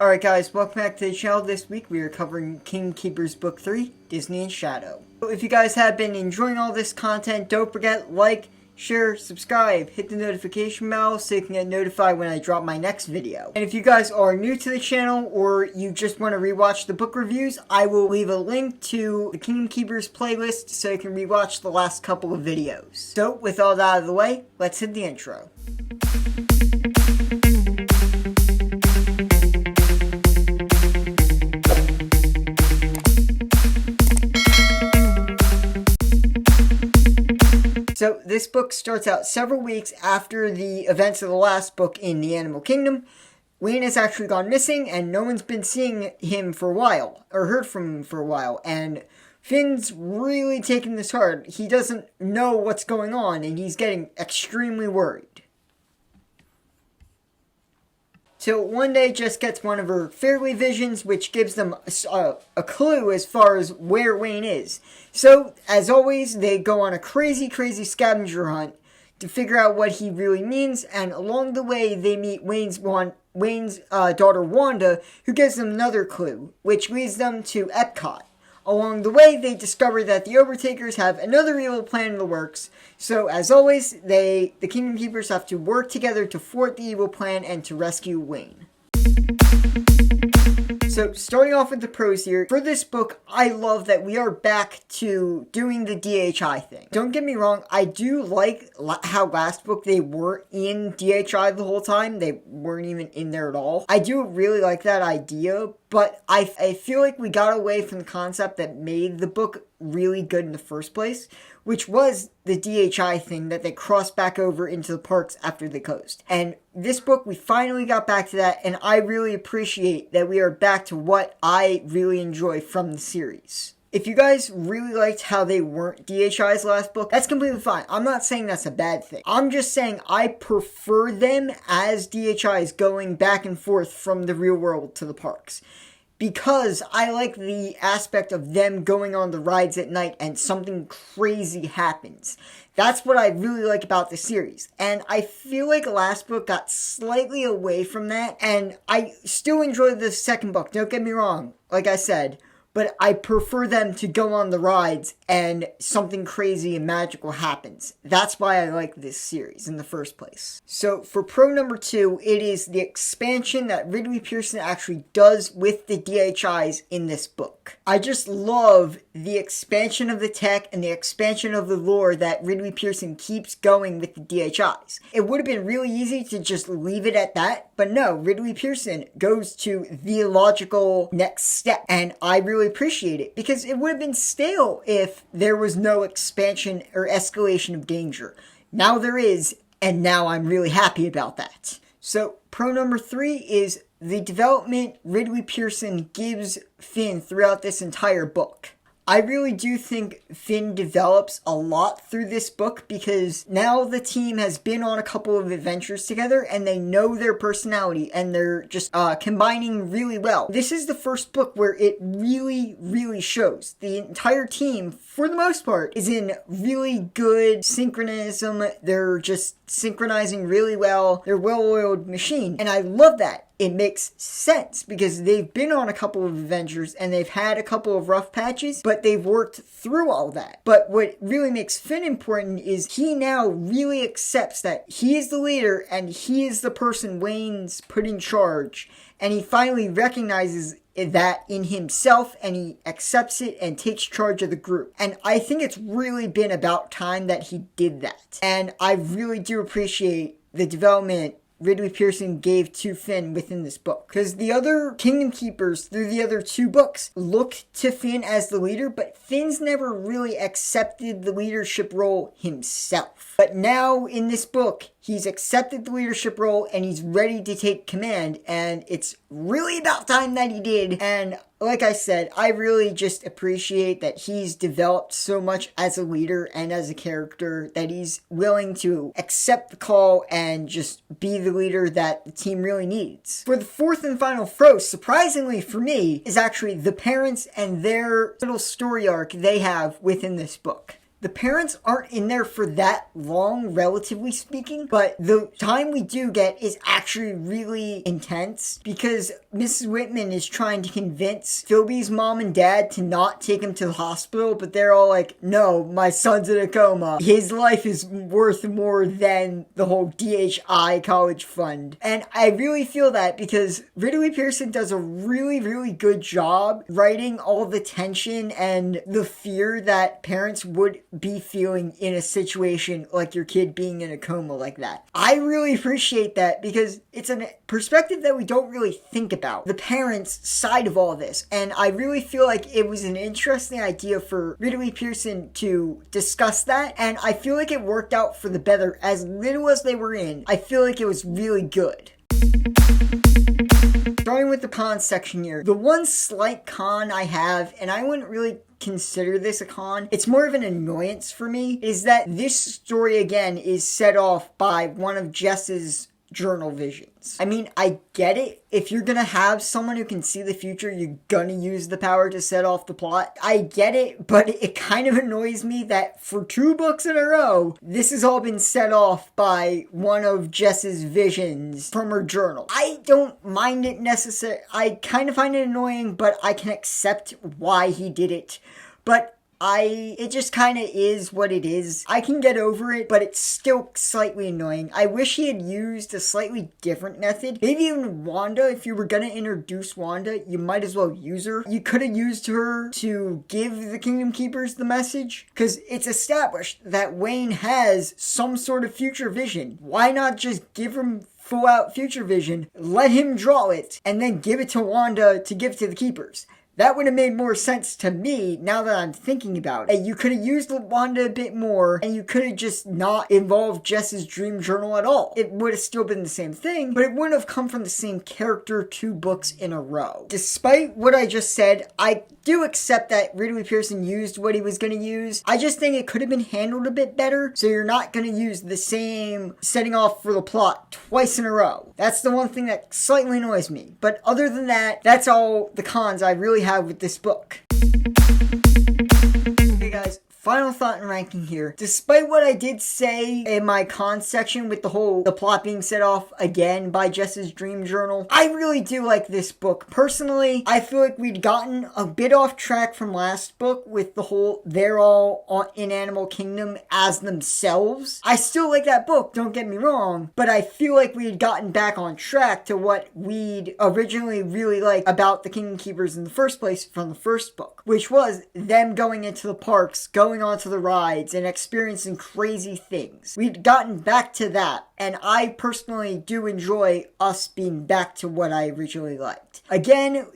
Alright guys, welcome back to the channel. This week we are covering King Keepers Book 3, Disney in Shadow. So if you guys have been enjoying all this content, don't forget, like, share, subscribe, hit the notification bell so you can get notified when I drop my next video. And if you guys are new to the channel or you just want to rewatch the book reviews, I will leave a link to the Kingdom Keepers playlist so you can rewatch the last couple of videos. So with all that out of the way, let's hit the intro. So this book starts out several weeks after the events of the last book in the Animal Kingdom. Whane has actually gone missing and no one's been seeing him for a while, or heard from him for a while, and Finn's really taking this hard. He doesn't know what's going on and he's getting extremely worried. Till one day Jess gets one of her fairy visions, which gives them a clue as far as where Whane is. So, as always, they go on a crazy scavenger hunt to figure out what he really means, and along the way they meet Whane's daughter Wanda, who gives them another clue, which leads them to Epcot. Along the way, they discover that the Overtakers have another evil plan in the works. So, as always, the Kingdom Keepers have to work together to thwart the evil plan and to rescue Whane. So, starting off with the pros here, for this book, I love that we are back to doing the DHI thing. Don't get me wrong, I do like how last book they were in DHI the whole time. They weren't even in there at all. I do really like that idea, but I feel like we got away from the concept that made the book really good in the first place, which was the DHI thing that they crossed back over into the parks after they closed. And this book, we finally got back to that, and I really appreciate that we are back to what I really enjoy from the series. If you guys really liked how they weren't DHI's last book, that's completely fine. I'm not saying that's a bad thing. I'm just saying I prefer them as DHI's going back and forth from the real world to the parks. Because I like the aspect of them going on the rides at night and something crazy happens. That's what I really like about the series. And I feel like last book got slightly away from that. And I still enjoy the second book, don't get me wrong, like I said. But I prefer them to go on the rides and something crazy and magical happens. That's why I like this series in the first place. So for pro number 2, it is the expansion that Ridley Pearson actually does with the DHIs in this book. I just love the expansion of the tech and the expansion of the lore that Ridley Pearson keeps going with the DHIs. It would have been really easy to just leave it at that, but no, Ridley Pearson goes to the logical next step, and I really appreciate it because it would have been stale if there was no expansion or escalation of danger. Now there is, and now I'm really happy about that. So pro number 3 is the development Ridley Pearson gives Finn throughout this entire book. I really do think Finn develops a lot through this book because now the team has been on a couple of adventures together and they know their personality and they're just combining really well. This is the first book where it really shows. The entire team, for the most part, is in really good synchronism. They're just synchronizing really well. They're a well-oiled machine, and I love that. It makes sense because they've been on a couple of adventures and they've had a couple of rough patches, but they've worked through all that. But what really makes Finn important is he now really accepts that he is the leader and he is the person Whane's put in charge, and he finally recognizes that in himself and he accepts it and takes charge of the group. And I think it's really been about time that he did that. And I really do appreciate the development Ridley Pearson gave to Finn within this book. Because the other Kingdom Keepers, through the other 2 books, looked to Finn as the leader, but Finn's never really accepted the leadership role himself. But now, in this book, he's accepted the leadership role and he's ready to take command, and it's really about time that he did. And like I said, I really just appreciate that he's developed so much as a leader and as a character that he's willing to accept the call and just be the leader that the team really needs. For the 4th and final pro, surprisingly for me, is actually the parents and their little story arc they have within this book. The parents aren't in there for that long, relatively speaking, but the time we do get is actually really intense because Mrs. Whitman is trying to convince Philby's mom and dad to not take him to the hospital, but they're all like, no, my son's in a coma. His life is worth more than the whole DHI college fund. And I really feel that because Ridley Pearson does a really, really good job writing all the tension and the fear that parents would be feeling in a situation like your kid being in a coma like that. I really appreciate that because it's a perspective that we don't really think about, the parents' side of all this. And I really feel like it was an interesting idea for Ridley Pearson to discuss that, and I feel like it worked out for the better. As little as they were in, I feel like it was really good. Starting with the cons section here, the one slight con I have, and I wouldn't really consider this a con, it's more of an annoyance for me, is that this story again is set off by one of Jess's journal visions. I mean, I get it. If you're gonna have someone who can see the future, you're gonna use the power to set off the plot. I get it, but it kind of annoys me that for 2 books in a row, this has all been set off by one of Jess's visions from her journal. I don't mind it necessarily. I kind of find it annoying, but I can accept why he did it. But it just kind of is what it is. I can get over it, but it's still slightly annoying. I wish he had used a slightly different method. Maybe even Wanda, if you were going to introduce Wanda, you might as well use her. You could have used her to give the Kingdom Keepers the message, because it's established that Whane has some sort of future vision. Why not just give him full out future vision, let him draw it, and then give it to Wanda to give to the Keepers? That would have made more sense to me now that I'm thinking about it. You could have used Wanda a bit more, and you could have just not involved Jess's dream journal at all. It would have still been the same thing, but it wouldn't have come from the same character 2 books in a row. Despite what I just said, I do accept that Ridley Pearson used what he was going to use. I just think it could have been handled a bit better, so you're not going to use the same setting off for the plot twice in a row. That's the one thing that slightly annoys me. But other than that, that's all the cons I really have with this book. Okay guys, final thought and ranking here. Despite what I did say in my cons section with the plot being set off again by Jess's dream journal, I really do like this book. Personally, I feel like we'd gotten a bit off track from last book with the whole they're all in Animal Kingdom as themselves. I still like that book, don't get me wrong, but I feel like we had gotten back on track to what we'd originally really liked about the Kingdom Keepers in the first place from the first book, which was them going into the parks, going onto the rides, and experiencing crazy things. We'd gotten back to that, and I personally do enjoy us being back to what I originally liked. Again,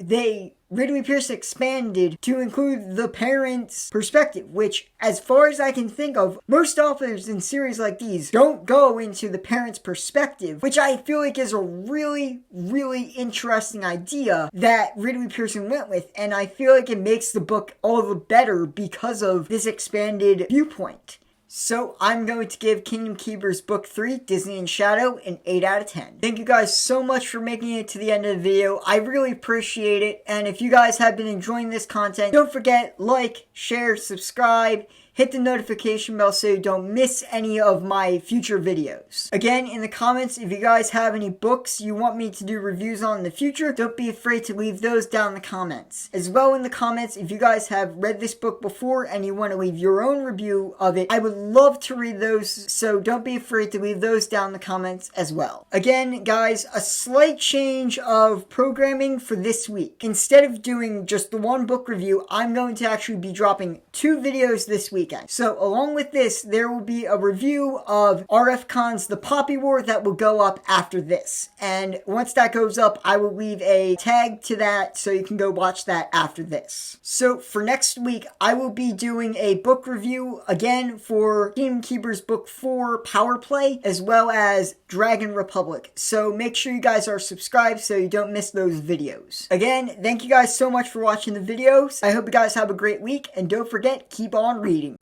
Ridley Pearson expanded to include the parents' perspective, which, as far as I can think of, most authors in series like these don't go into the parents' perspective, which I feel like is a really, really interesting idea that Ridley Pearson went with, and I feel like it makes the book all the better because of this expanded viewpoint. So I'm going to give Kingdom Keepers Book 3, Disney in Shadow, an 8 out of 10. Thank you guys so much for making it to the end of the video. I really appreciate it. And if you guys have been enjoying this content, don't forget, like, share, subscribe, hit the notification bell so you don't miss any of my future videos. Again, in the comments, if you guys have any books you want me to do reviews on in the future, don't be afraid to leave those down in the comments. As well, in the comments, if you guys have read this book before and you want to leave your own review of it, I would love to read those, so don't be afraid to leave those down in the comments as well. Again, guys, a slight change of programming for this week. Instead of doing just the 1 book review, I'm going to actually be dropping 2 videos this week. So along with this, there will be a review of RF Con's The Poppy War that will go up after this. And once that goes up, I will leave a tag to that so you can go watch that after this. So for next week, I will be doing a book review again for Kingdom Keepers Book 4 Power Play, as well as Dragon Republic. So make sure you guys are subscribed so you don't miss those videos. Again, thank you guys so much for watching the videos. I hope you guys have a great week, and don't forget, keep on reading.